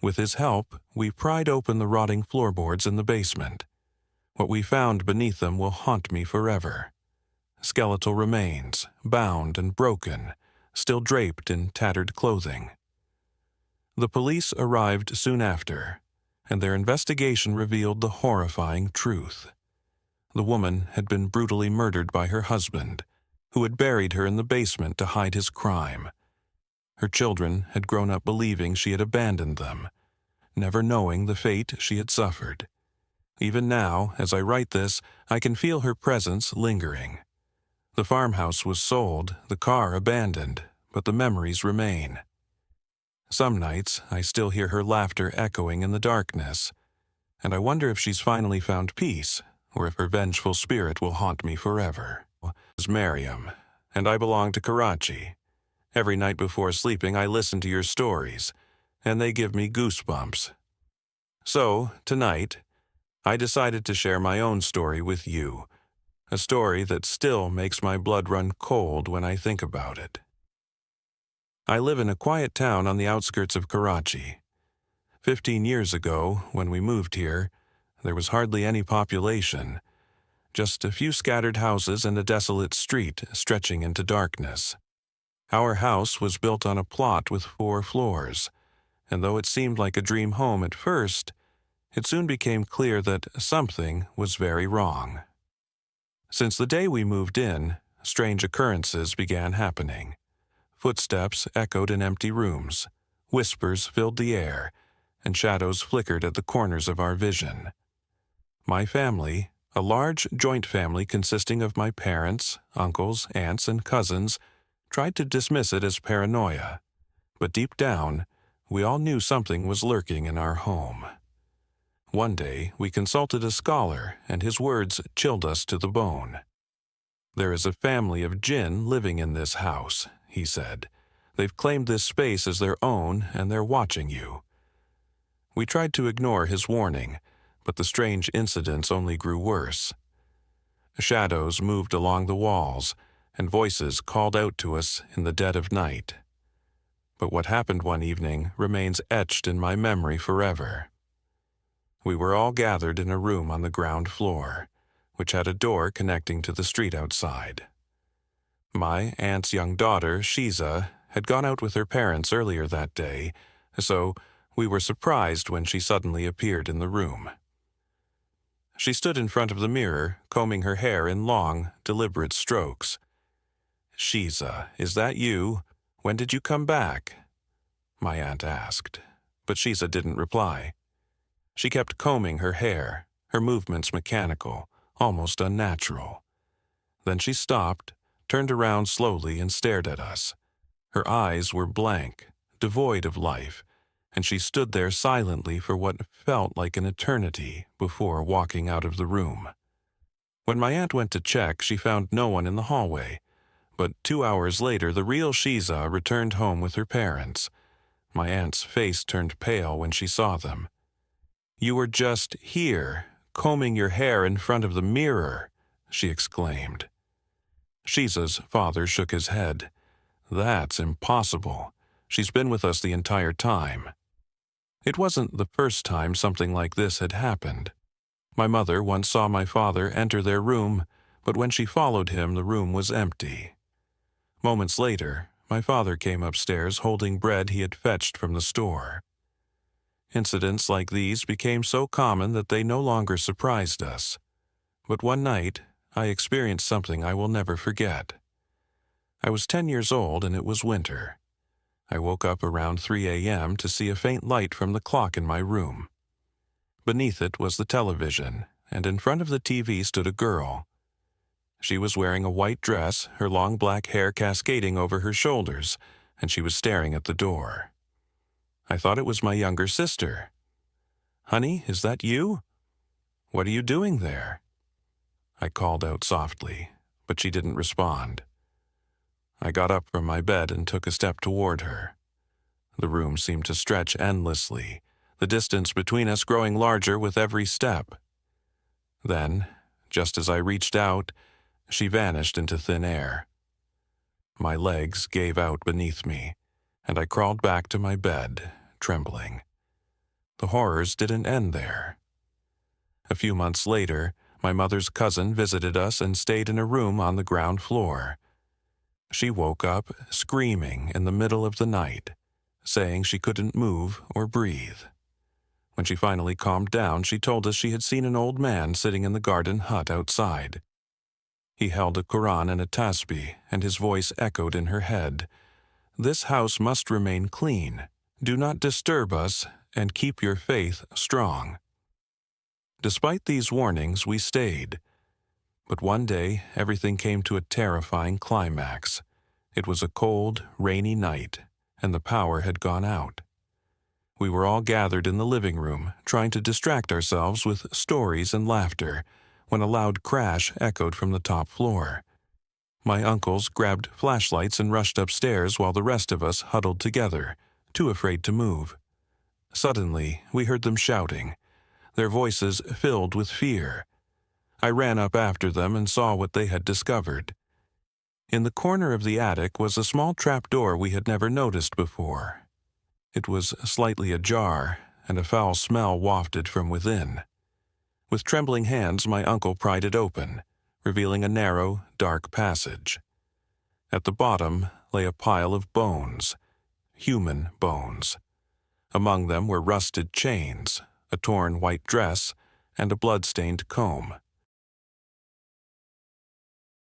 A: With his help, we pried open the rotting floorboards in the basement. What we found beneath them will haunt me forever. Skeletal remains, bound and broken, still draped in tattered clothing. The police arrived soon after. and their investigation revealed the horrifying truth. The woman had been brutally murdered by her husband, who had buried her in the basement to hide his crime. Her children had grown up believing she had abandoned them, never knowing the fate she had suffered. Even now, as I write this, I can feel her presence lingering. The farmhouse was sold, the car abandoned, but the memories remain. Some nights, I still hear her laughter echoing in the darkness, and I wonder if she's finally found peace, or if her vengeful spirit will haunt me forever. It's Miriam, and I belong to Karachi. Every night before sleeping, I listen to your stories, and they give me goosebumps. So, tonight, I decided to share my own story with you, a story that still makes my blood run cold when I think about it. I live in a quiet town on the outskirts of Karachi. 15 years ago, when we moved here, there was hardly any population, just a few scattered houses and a desolate street stretching into darkness. Our house was built on a plot with 4 floors, and though it seemed like a dream home at first, it soon became clear that something was very wrong. Since the day we moved in, strange occurrences began happening. Footsteps echoed in empty rooms, whispers filled the air, and shadows flickered at the corners of our vision. My family, a large joint family consisting of my parents, uncles, aunts, and cousins, tried to dismiss it as paranoia, but deep down, we all knew something was lurking in our home. One day, we consulted a scholar, and his words chilled us to the bone. "There is a family of jinn living in this house," he said. "They've claimed this space as their own, and they're watching you." We tried to ignore his warning, but the strange incidents only grew worse. Shadows moved along the walls, and voices called out to us in the dead of night. But what happened one evening remains etched in my memory forever. We were all gathered in a room on the ground floor, which had a door connecting to the street outside. My aunt's young daughter, Shiza, had gone out with her parents earlier that day, so we were surprised when she suddenly appeared in the room. She stood in front of the mirror, combing her hair in long, deliberate strokes. "Shiza, is that you? When did you come back?" my aunt asked, but Shiza didn't reply. She kept combing her hair, her movements mechanical, almost unnatural. Then she stopped, turned around slowly and stared at us. Her eyes were blank, devoid of life, and she stood there silently for what felt like an eternity before walking out of the room. When my aunt went to check, she found no one in the hallway, but 2 hours later the real Shiza returned home with her parents. My aunt's face turned pale when she saw them. "You were just here, combing your hair in front of the mirror," she exclaimed. Shiza's father shook his head. "That's impossible. She's been with us the entire time." It wasn't the first time something like this had happened. My mother once saw my father enter their room, but when she followed him, the room was empty. Moments later, my father came upstairs holding bread he had fetched from the store. Incidents like these became so common that they no longer surprised us. But one night, I experienced something I will never forget. I was 10 years old and it was winter. I woke up around 3 a.m. to see a faint light from the clock in my room. Beneath it was the television, and in front of the TV stood a girl. She was wearing a white dress, her long black hair cascading over her shoulders, and she was staring at the door. I thought it was my younger sister. "Honey, is that you? What are you doing there?" I called out softly, but she didn't respond. I got up from my bed and took a step toward her. The room seemed to stretch endlessly, the distance between us growing larger with every step. Then, just as I reached out, she vanished into thin air. My legs gave out beneath me, and I crawled back to my bed, trembling. The horrors didn't end there. A few months later, my mother's cousin visited us and stayed in a room on the ground floor. She woke up, screaming in the middle of the night, saying she couldn't move or breathe. When she finally calmed down, she told us she had seen an old man sitting in the garden hut outside. He held a Quran and a tasbih, and his voice echoed in her head. "This house must remain clean. Do not disturb us, and keep your faith strong." Despite these warnings, we stayed. But one day, everything came to a terrifying climax. It was a cold, rainy night, and the power had gone out. We were all gathered in the living room, trying to distract ourselves with stories and laughter, when a loud crash echoed from the top floor. My uncles grabbed flashlights and rushed upstairs while the rest of us huddled together, too afraid to move. Suddenly, we heard them shouting, their voices filled with fear. I ran up after them and saw what they had discovered. In the corner of the attic was a small trapdoor we had never noticed before. It was slightly ajar, and a foul smell wafted from within. With trembling hands, my uncle pried it open, revealing a narrow, dark passage. At the bottom lay a pile of bones, human bones. Among them were rusted chains, a torn white dress, and a blood-stained comb.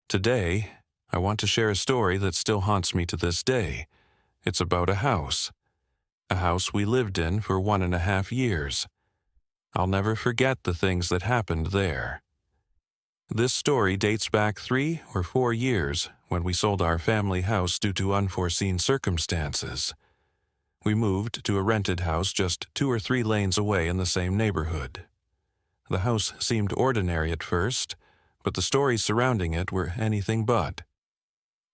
A: Today, I want to share a story that still haunts me to this day. It's about a house we lived in for 1.5 years. I'll never forget the things that happened there. This story dates back 3 or 4 years when we sold our family house due to unforeseen circumstances. We moved to a rented house just 2 or 3 lanes away in the same neighborhood. The house seemed ordinary at first, but the stories surrounding it were anything but.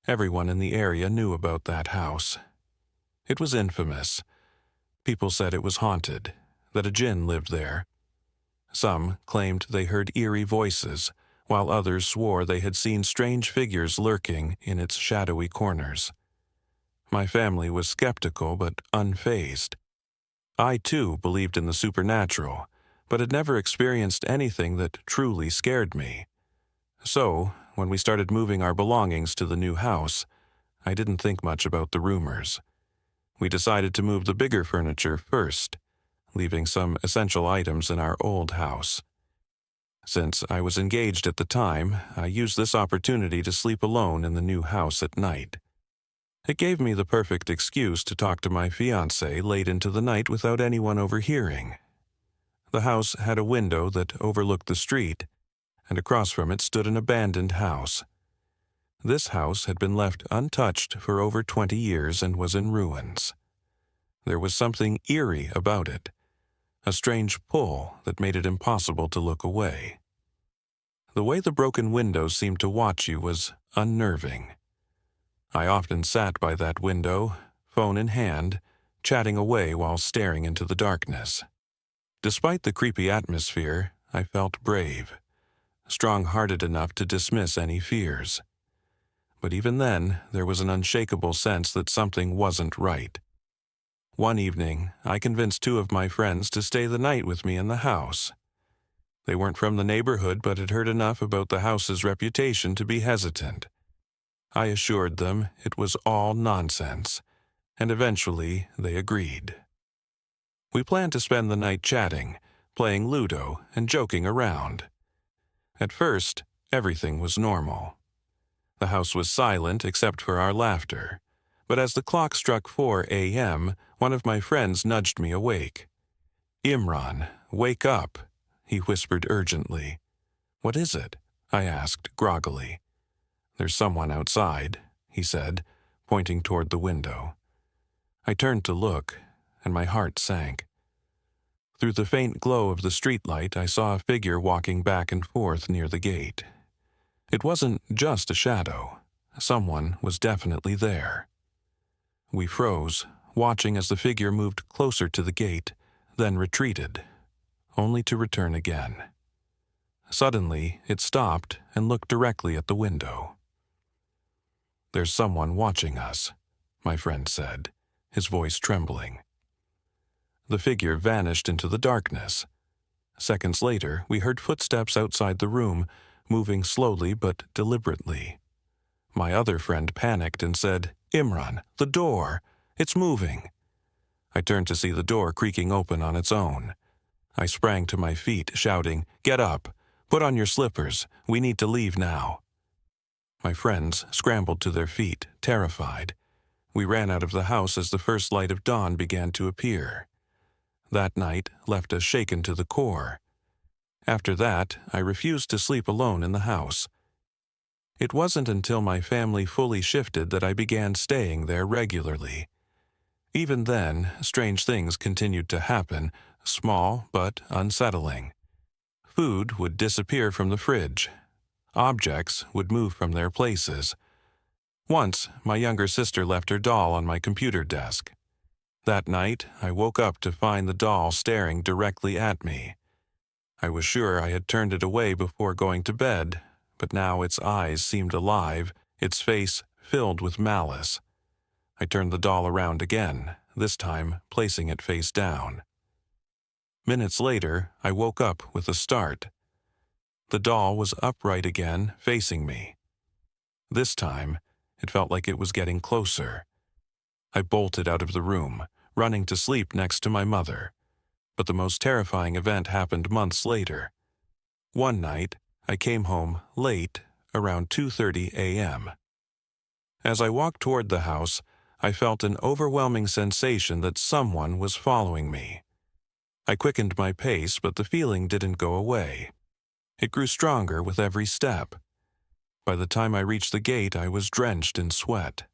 A: Everyone in the area knew about that house. It was infamous. People said it was haunted, that a jinn lived there. Some claimed they heard eerie voices, while others swore they had seen strange figures lurking in its shadowy corners. My family was skeptical but unfazed. I, too, believed in the supernatural, but had never experienced anything that truly scared me. So, when we started moving our belongings to the new house, I didn't think much about the rumors. We decided to move the bigger furniture first, leaving some essential items in our old house. Since I was engaged at the time, I used this opportunity to sleep alone in the new house at night. It gave me the perfect excuse to talk to my fiancée late into the night without anyone overhearing. The house had a window that overlooked the street, and across from it stood an abandoned house. This house had been left untouched for over 20 years and was in ruins. There was something eerie about it, a strange pull that made it impossible to look away. The way the broken windows seemed to watch you was unnerving. I often sat by that window, phone in hand, chatting away while staring into the darkness. Despite the creepy atmosphere, I felt brave, strong-hearted enough to dismiss any fears. But even then, there was an unshakable sense that something wasn't right. One evening, I convinced 2 of my friends to stay the night with me in the house. They weren't from the neighborhood but had heard enough about the house's reputation to be hesitant. I assured them it was all nonsense, and eventually they agreed. We planned to spend the night chatting, playing Ludo, and joking around. At first, everything was normal. The house was silent except for our laughter, but as the clock struck 4 a.m., one of my friends nudged me awake. "Imran, wake up," he whispered urgently. "What is it?" I asked groggily. "There's someone outside," he said, pointing toward the window. I turned to look, and my heart sank. Through the faint glow of the streetlight, I saw a figure walking back and forth near the gate. It wasn't just a shadow. Someone was definitely there. We froze, watching as the figure moved closer to the gate, then retreated, only to return again. Suddenly, it stopped and looked directly at the window. "There's someone watching us," my friend said, his voice trembling. The figure vanished into the darkness. Seconds later, we heard footsteps outside the room, moving slowly but deliberately. My other friend panicked and said, "Imran, the door! It's moving!" I turned to see the door creaking open on its own. I sprang to my feet, shouting, "Get up! Put on your slippers! We need to leave now!" My friends scrambled to their feet, terrified. We ran out of the house as the first light of dawn began to appear. That night left us shaken to the core. After that, I refused to sleep alone in the house. It wasn't until my family fully shifted that I began staying there regularly. Even then, strange things continued to happen, small but unsettling. Food would disappear from the fridge. Objects would move from their places. Once, my younger sister left her doll on my computer desk. That night, I woke up to find the doll staring directly at me. I was sure I had turned it away before going to bed, but now its eyes seemed alive, its face filled with malice. I turned the doll around again, this time placing it face down. Minutes later, I woke up with a start. The doll was upright again, facing me. This time, it felt like it was getting closer. I bolted out of the room, running to sleep next to my mother. But the most terrifying event happened months later. One night, I came home late, around 2:30 a.m. As I walked toward the house, I felt an overwhelming sensation that someone was following me. I quickened my pace, but the feeling didn't go away. It grew stronger with every step. By the time I reached the gate, I was drenched in sweat.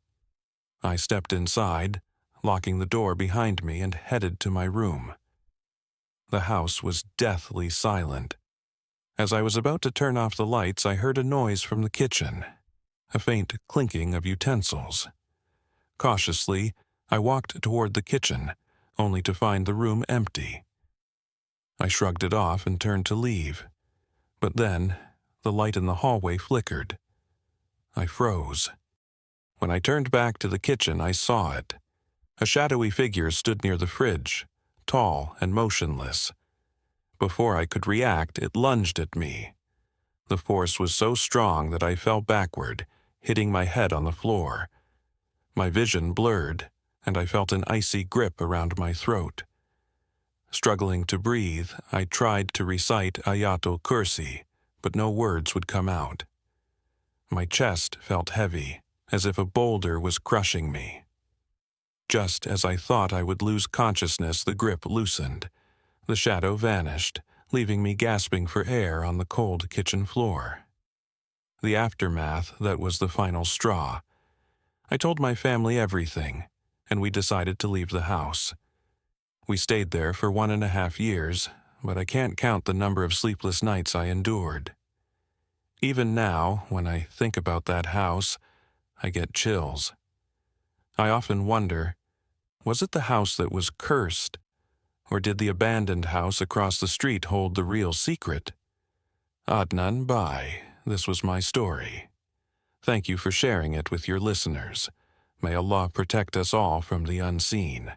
A: I stepped inside, locking the door behind me, and headed to my room. The house was deathly silent. As I was about to turn off the lights, I heard a noise from the kitchen, a faint clinking of utensils. Cautiously, I walked toward the kitchen, only to find the room empty. I shrugged it off and turned to leave. But then, the light in the hallway flickered. I froze. When I turned back to the kitchen, I saw it. A shadowy figure stood near the fridge, tall and motionless. Before I could react, it lunged at me. The force was so strong that I fell backward, hitting my head on the floor. My vision blurred, and I felt an icy grip around my throat. Struggling to breathe, I tried to recite Ayatul Kursi, but no words would come out. My chest felt heavy, as if a boulder was crushing me. Just as I thought I would lose consciousness, the grip loosened. The shadow vanished, leaving me gasping for air on the cold kitchen floor. The aftermath, that was the final straw. I told my family everything, and we decided to leave the house. We stayed there for 1.5 years, but I can't count the number of sleepless nights I endured. Even now, when I think about that house, I get chills. I often wonder, was it the house that was cursed? Or did the abandoned house across the street hold the real secret? Adnan Bhai, this was my story. Thank you for sharing it with your listeners. May Allah protect us all from the unseen.